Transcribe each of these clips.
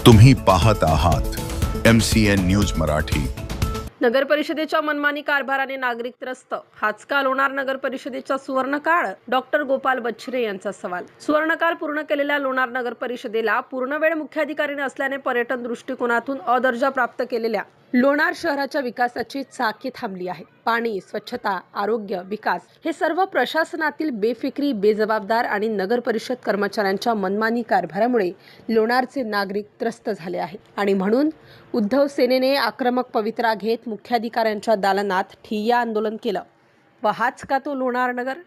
तुम्ही पाहत आहात MCN न्यूज मराठी। नगर परिषदेच्या मनमानी कारभाराने नागरिक त्रस्त, हाच का लोणार नगर परिषदेचा सुवर्णकाळ? डॉक्टर गोपाल बच्छरे यांचा सवाल। सुवर्णकाळ पूर्ण केलेल्या लोणार नगर परिषदेला पूर्णवेळ मुख्याधिकारी नसल्याने पर्यटन दृष्टिकोनातून अदर्जा प्राप्त केलेल्या लोणार शहराच्या विकासाची चाके थांबली आहे। पाणी, स्वच्छता, आरोग्य, विकास हे सर्व प्रशासनातील बेफिक्री, बेजबाबदार आणि नगर परिषद कर्मचाऱ्यांच्या मनमानी कारभारामुळे लोणारचे नागरिक त्रस्त झाले आहेत आणि म्हणून उद्धव सेनेने आक्रमक पवित्रा घेत मुख्याधिकाऱ्यांच्या दालनात ठिय्या आंदोलन केलं व हाच का तो लोणार नगर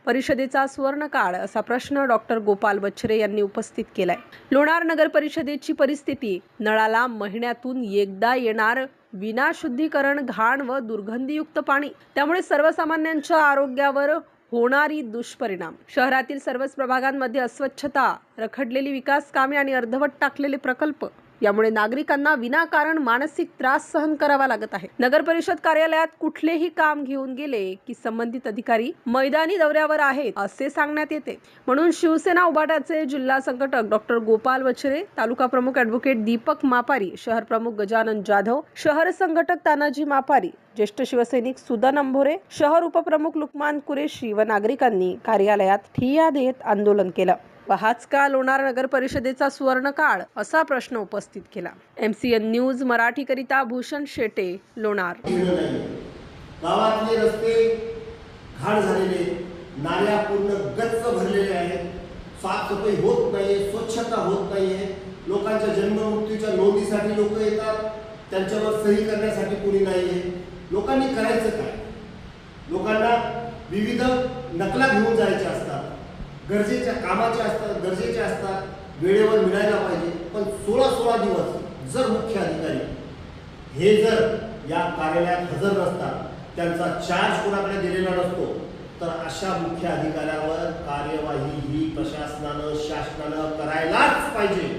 परिषदेचा सुवर्णकाळ, असा प्रश्न डॉक्टर गोपाल बच्छरे यांनी उपस्थित केलाय। लोणार नगर परिषदेची परिस्थिती, नळाला महिन्यातून एकदा येणार विना शुद्धीकरण, घाण व दुर्गंधीयुक्त पाणी, त्यामुळे सर्वसामान्यांच्या आरोग्यावर होणारी दुष्परिणाम, शहरातील सर्वच प्रभागांमध्ये अस्वच्छता, रखडलेली विकास कामे आणि अर्धवट टाकलेले प्रकल्प, यामुळे नागरिकांना विनाकारण मानसिक त्रास सहन करावा लागत आहे। नगर परिषद कार्यालयात कुठलेही काम घेऊन गेले की संबंधित अधिकारी मैदानी दौऱ्यावर आहेत असे सांगण्यात येते। म्हणून शिवसेना उभाटाचे जिल्हा संघटक डॉक्टर गोपाल बच्छरे, तालुका प्रमुख ॲडव्होकेट दीपक मापारी, शहर प्रमुख गजानन जाधव, शहर संघटक तानाजी मापारी, ज्येष्ठ शिवसैनिक सुदन अंभोरे, शहर उपप्रमुख लुकमान कुरेशी व नागरिकांनी कार्यालयात ठिय्या देत आंदोलन केलं व हाच का लोणार नगर परिषदेचा सुवर्णकाळ, असा प्रश्न उपस्थित केला। MCN न्यूज मराठी करिता भूषण शेटे, लोणार। गावातले रस्ते घाण झालेले, नाल्या पूर्ण गच्च भरलेले आहेत, साफसफाई होत नाही, स्वच्छता होत नाहीये, लोकांच्या जन्म मृत्यूच्या नोंदीसाठी लोक येतात, त्यांच्यावर सही करण्यासाठी कोणी नाहीये। लोकांनी करायचं काय? लोकांना विविध नकला घेऊन जायच्या असतात, गरजेच्या कामाचे असतात, गरजेचे असतात, वेळेवर मिळायला पाहिजे, पण 16 दिवस जर मुख्य अधिकारी हे जर या कार्यालयात हजर नसतात, त्यांचा चार्ज कोणाकडे दिलेला नसतो, तर अशा मुख्य अधिकाऱ्यावर कार्यवाही ही प्रशासनानं, शासनानं करायलाच पाहिजे।